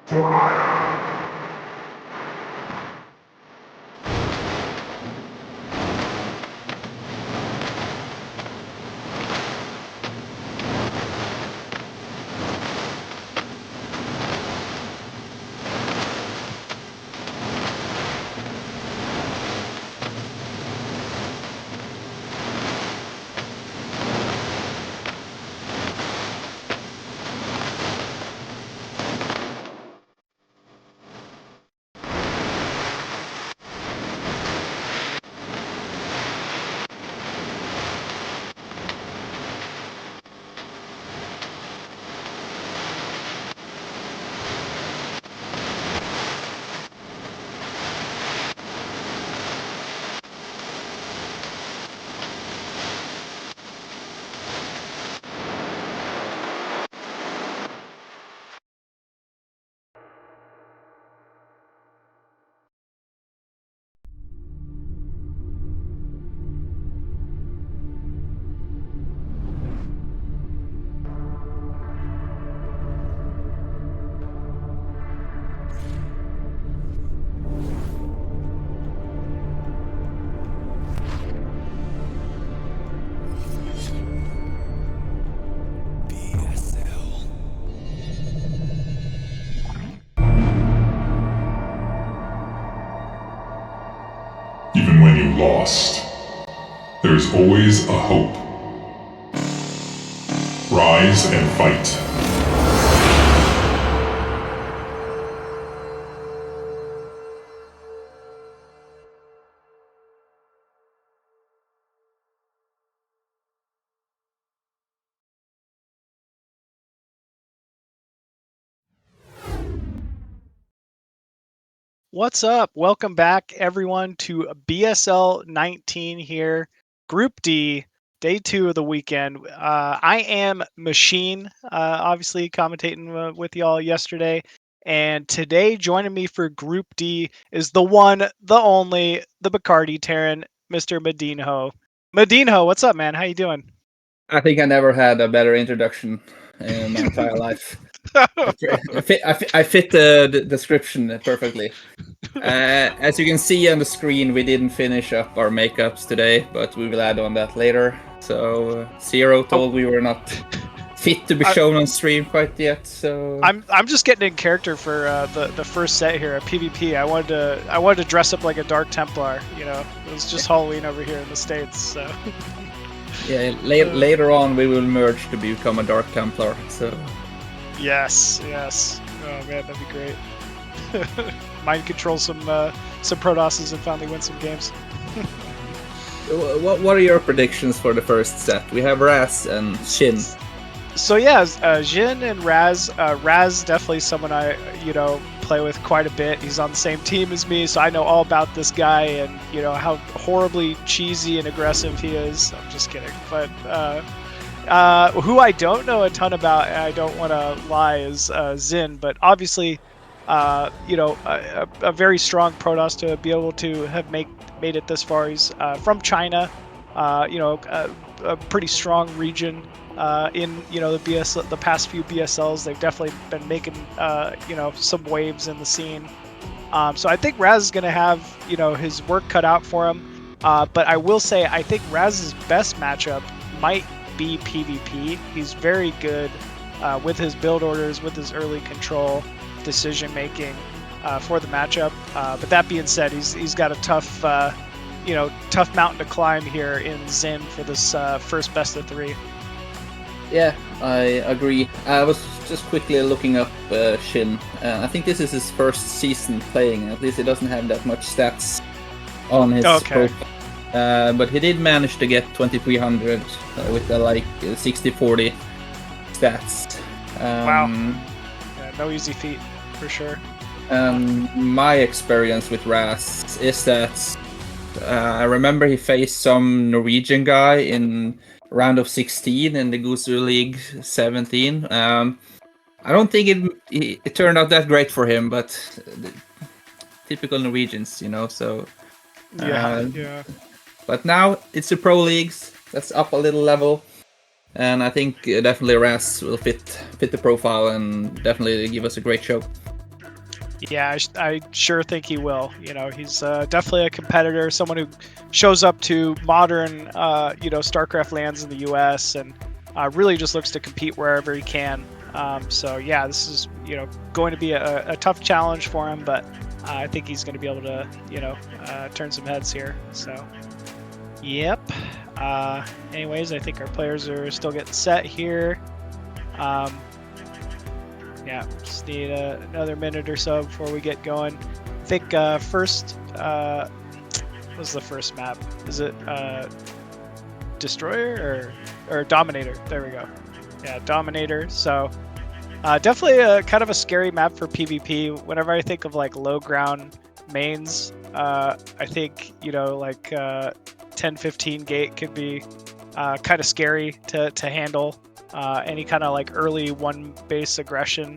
Even when you lost, there's always a hope. Rise and fight. What's up? Welcome back, everyone, to BSL19 here, Group D, Day 2 of the weekend. I am Machine, obviously commentating with y'all yesterday, and today joining me for Group D is the one, the only, the Bacardi Terran, Mr. Medinho. Medinho, what's up, man? How you doing? I think I never had a better introduction in my entire life. I fit the description perfectly. As you can see on the screen, we didn't finish up our makeups today, but we will add on that later. So Zero told we were not fit to be shown on stream quite yet. So I'm just getting in character for the first set here at PvP. I wanted to dress up like a Dark Templar. You know, it was just Halloween over here in the States. So yeah, later on we will merge to become a Dark Templar. So yes. Oh man, that'd be great. Mind control some Protosses and finally win some games. What are your predictions for the first set? We have Razz and Shin. So yeah, Jin and Razz. Razz definitely someone I play with quite a bit. He's on the same team as me, so I know all about this guy and how horribly cheesy and aggressive he is. I'm just kidding, but who I don't know a ton about, and I don't want to lie, is Xin. But obviously, a very strong Protoss to be able to have made it this far. He's from China, a pretty strong region in the past few BSLs. They've definitely been making some waves in the scene. So I think Razz is going to have his work cut out for him. But I will say I think Razz's best matchup might be PvP. He's very good with his build orders, with his early control, decision making for the matchup. But that being said, he's got a tough mountain to climb here in Xin for this first best of 3. Yeah, I agree. I was just quickly looking up Shin. I think this is his first season playing. At least he doesn't have that much stats on his profile. But he did manage to get 2300 with the 60-40 stats. Wow. Yeah, no easy feat, for sure. My experience with Razz is that I remember he faced some Norwegian guy in round of 16 in the Gusu League 17. I don't think it turned out that great for him, but typical Norwegians, so... Yeah. But now it's the Pro Leagues. That's up a little level. And I think definitely Razz will fit the profile and definitely give us a great show. Yeah, I sure think he will. You know, he's definitely a competitor, someone who shows up to modern, StarCraft lands in the U.S. and really just looks to compete wherever he can. So yeah, this is going to be a tough challenge for him, but I think he's going to be able to turn some heads here. So yep. Anyways, I think our players are still getting set here. Yeah, just need another minute or so before we get going. I think first, what was the first map? Is it Destroyer or Dominator? There we go. Yeah, Dominator. So definitely a kind of a scary map for PvP. Whenever I think of like low ground mains, I think 10-15 gate could be kind of scary to handle. Any kind of like early one base aggression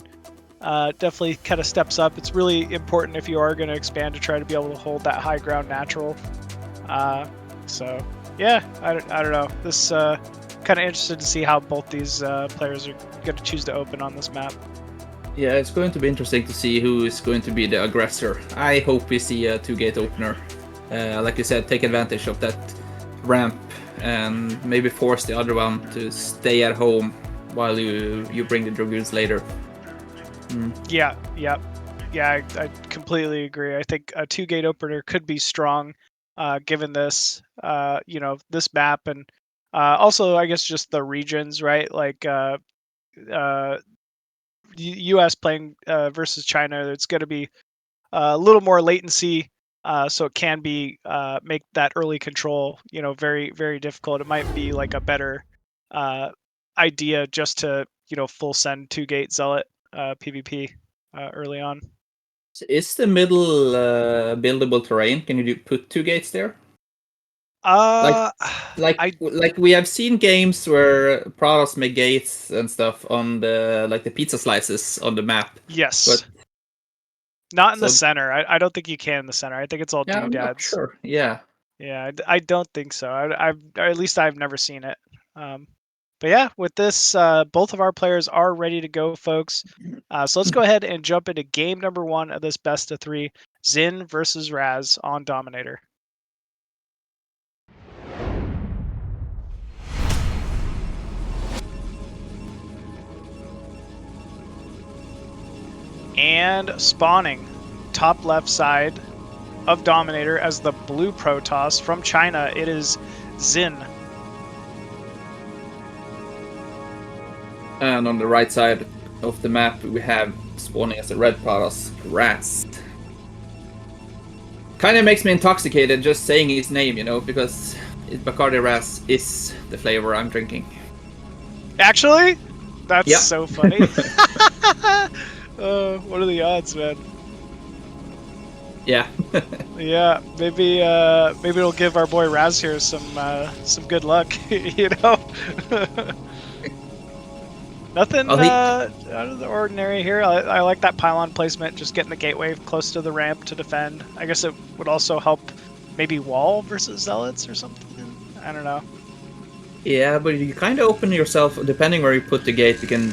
definitely kind of steps up. It's really important if you are going to expand to try to be able to hold that high ground natural. So yeah, I don't know. This kind of interested to see how both these players are going to choose to open on this map. Yeah, it's going to be interesting to see who is going to be the aggressor. I hope we see a 2-gate opener. Like you said, take advantage of that ramp and maybe force the other one to stay at home while you bring the Dragoons later. Yeah, I completely agree. I think a 2-gate opener could be strong, given this, this map, and also I guess just the regions, right? Like U.S. playing versus China, it's going to be a little more latency. So it can be make that early control, very, very difficult. It might be like a better idea just to, full send 2-gate Zealot PvP early on. Is the middle buildable terrain? Can you put 2 gates there? Like we have seen games where Prados make gates and stuff on the pizza slices on the map. Yes. But not in the center. I don't think you can in the center. I think it's all doodads. I'm not sure. Yeah. Yeah, I don't think so. At least I've never seen it. But yeah, with this, both of our players are ready to go, folks. So let's go ahead and jump into game number 1 of this best of 3, Zin versus Razz on Dominator. And spawning top left side of Dominator as the blue Protoss from China, it is Zin. And on the right side of the map, we have spawning as a red Protoss, Razz. Kind of makes me intoxicated just saying his name, because Bacardi Razz is the flavor I'm drinking. Actually? That's so funny. What are the odds, man? Yeah. Yeah, maybe it'll give our boy Razz here some good luck, Nothing out of the ordinary here. I like that pylon placement, just getting the gateway close to the ramp to defend. I guess it would also help maybe wall versus zealots or something. I don't know. Yeah, but you kind of open yourself, depending where you put the gate, you can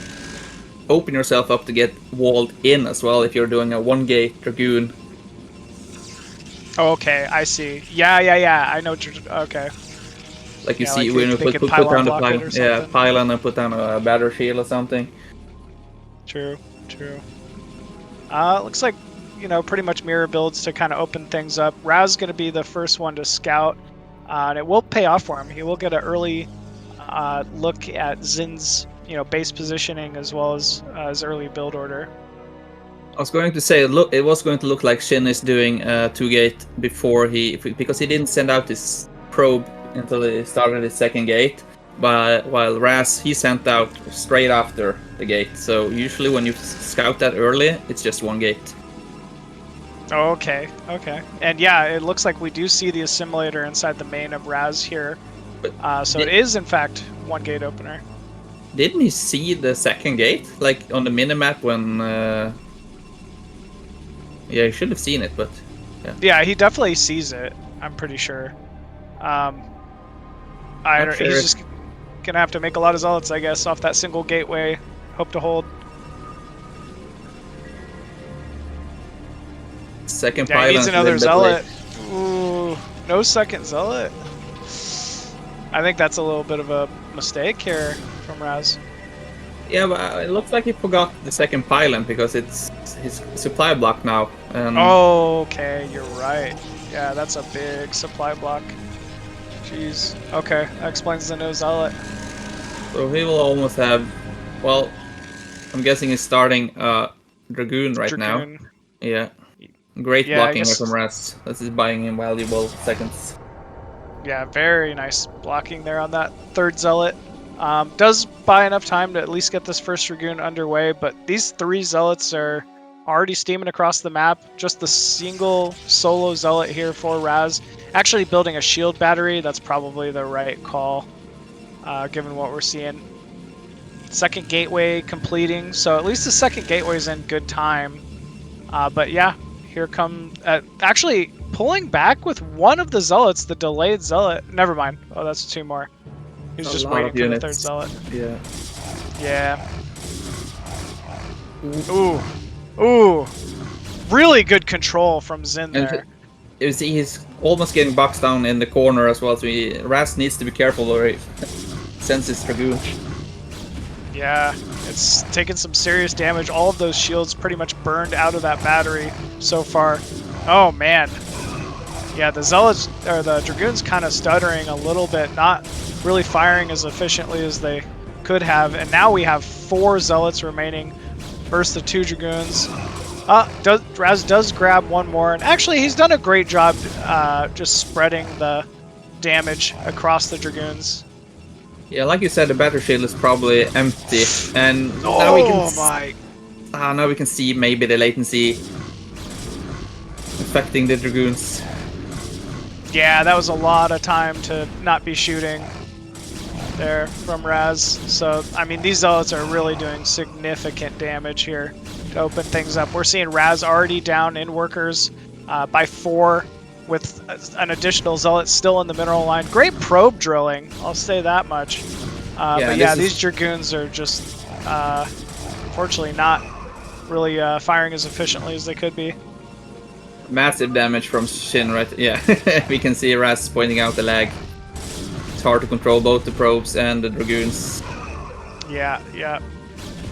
open yourself up to get walled in as well if you're doing a 1-gate Dragoon. Oh, okay, I see. Yeah. I know what you're... Okay. Like you see when you put down the pylon. Yeah, pylon and put down a battle shield or something. True. Looks like, pretty much mirror builds to kind of open things up. Razz is going to be the first one to scout, and it will pay off for him. He will get an early look at Zin's, base positioning as well as his early build order. I was going to say, it was going to look like Shin is doing 2-gate before because he didn't send out his probe until he started his 2nd gate, while Razz, he sent out straight after the gate. So usually when you scout that early, it's just 1 gate. Oh, okay. And yeah, it looks like we do see the assimilator inside the main of Razz here. So it is, in fact, 1-gate opener. Didn't he see the 2nd gate? Like on the minimap when... Yeah, he should have seen it, but... Yeah, he definitely sees it, I'm pretty sure. He's just gonna have to make a lot of zealots, I guess, off that single gateway. Hope to hold. Second Yeah, he pylon. needs is a another little bit zealot. Ooh, no second zealot. I think that's a little bit of a mistake here from Razz. late. Yeah, but it looks like he forgot the second pylon because it's his supply block now. And Oh, okay, you're right. Yeah, that's a big supply block. Jeez. Okay, that explains the no zealot. so he will almost have. Well, I'm guessing he's starting Dragoon right now. Dragoon. Yeah. Great Yeah, I blocking guess. from Razz. This is buying him valuable seconds. Yeah, very nice blocking there on that third zealot. Does buy enough time to at least get this first Dragoon underway, but these 3 zealots are already steaming across the map. Just the single solo zealot here for Razz. Actually building a shield battery, that's probably the right call, given what we're seeing. Second gateway completing, so at least the second gateway is in good time. But yeah, here come... actually, pulling back with one of the zealots, the delayed zealot. Never mind. Oh, that's 2 more. He's just waiting for the third zealot. Yeah. Yeah. Ooh. Ooh. Really good control from Zin there. You see, he's almost getting boxed down in the corner as well, so Razz needs to be careful or he sends his Dragoon. Yeah, it's taken some serious damage. All of those shields pretty much burned out of that battery so far. Oh, man. Yeah, the Zealots, or the Dragoons kind of stuttering a little bit, not really firing as efficiently as they could have. And now we have 4 Zealots remaining versus the 2 Dragoons. Razz does grab one more, and actually he's done a great job just spreading the damage across the Dragoons. Yeah, like you said, the battle shield is probably empty, and now we can now we can see maybe the latency affecting the Dragoons. Yeah, that was a lot of time to not be shooting there from Razz. So, I mean, these Zealots are really doing significant damage here to open things up. We're seeing Razz already down in workers by 4 with an additional Zealot still in the mineral line. Great probe drilling, I'll say that much. But yeah, these Dragoons are just, unfortunately, not really firing as efficiently as they could be. Massive damage from Shin, right? Yeah, we can see Razz pointing out the lag. It's hard to control both the probes and the Dragoons. Yeah,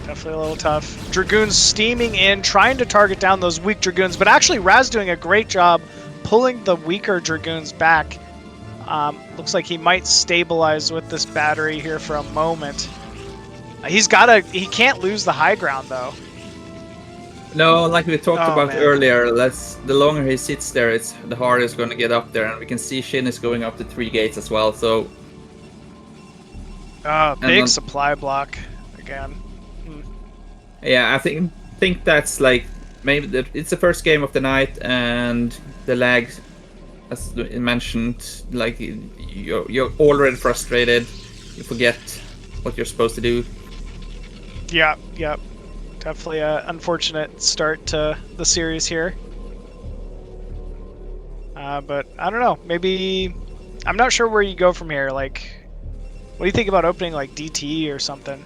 definitely a little tough. Dragoons steaming in, trying to target down those weak Dragoons, but actually Razz doing a great job pulling the weaker Dragoons back. Looks like he might stabilize with this battery here for a moment. He can't lose the high ground though. No, like we talked about earlier, the longer he sits there, it's the harder it's going to get up there, and we can see Shin is going up to 3 gates as well. So, big supply block again. Yeah, I think that's like maybe it's the first game of the night, and the lag, as mentioned, like you're already frustrated. You forget what you're supposed to do. Yeah. Definitely an unfortunate start to the series here. But I don't know. Maybe I'm not sure where you go from here. Like, what do you think about opening like DT or something?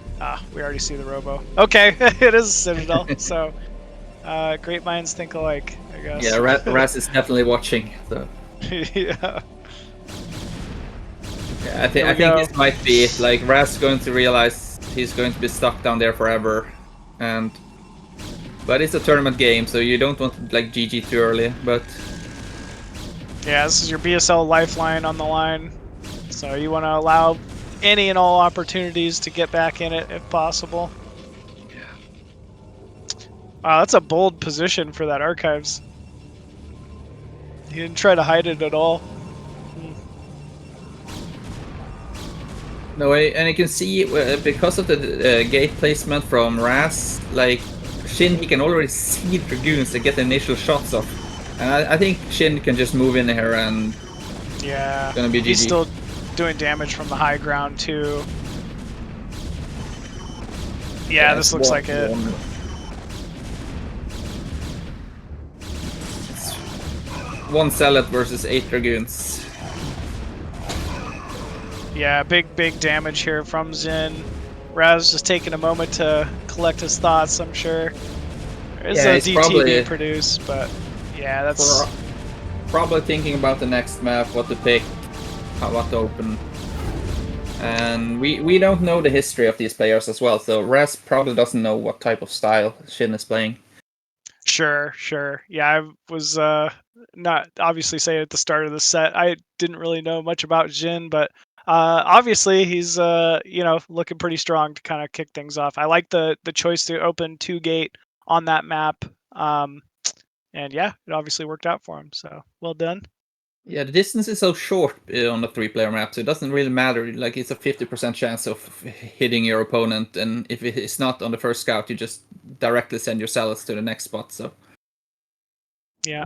We already see the Robo. Okay, it is a Citadel. So, great minds think alike, I guess. Yeah, Razz is definitely watching. So. Yeah. I think this might be it. Like Razz going to realize he's going to be stuck down there forever. But it's a tournament game, so you don't want to like GG too early. But yeah, this is your BSL lifeline on the line, so you want to allow any and all opportunities to get back in it if possible. Yeah. Wow, that's a bold position for that Archives. He didn't try to hide it at all. No, and you can see because of the gate placement from Razz, like Shin, he can already see Dragoons to get the initial shots off. And I think Shin can just move in here and yeah, gonna be GG. He's still doing damage from the high ground too. Yeah, this looks like it. It's 1 Zealot versus 8 Dragoons. Yeah, big damage here from Zin. Razz just taking a moment to collect his thoughts, I'm sure. There is a DT being produced, but Yeah, that's probably thinking about the next map, what to pick, what to open. And we don't know the history of these players as well, so Razz probably doesn't know what type of style Shin is playing. Sure. Yeah, I was not obviously saying at the start of the set, I didn't really know much about Jin, but obviously he's looking pretty strong to kind of kick things off. I like the choice to open 2-gate on that map. And yeah, it obviously worked out for him. So well done. Yeah, the distance is so short on the 3-player map, so it doesn't really matter. Like, it's a 50% chance of hitting your opponent, and if it's not on the first scout, you just directly send your salads to the next spot. So Yeah.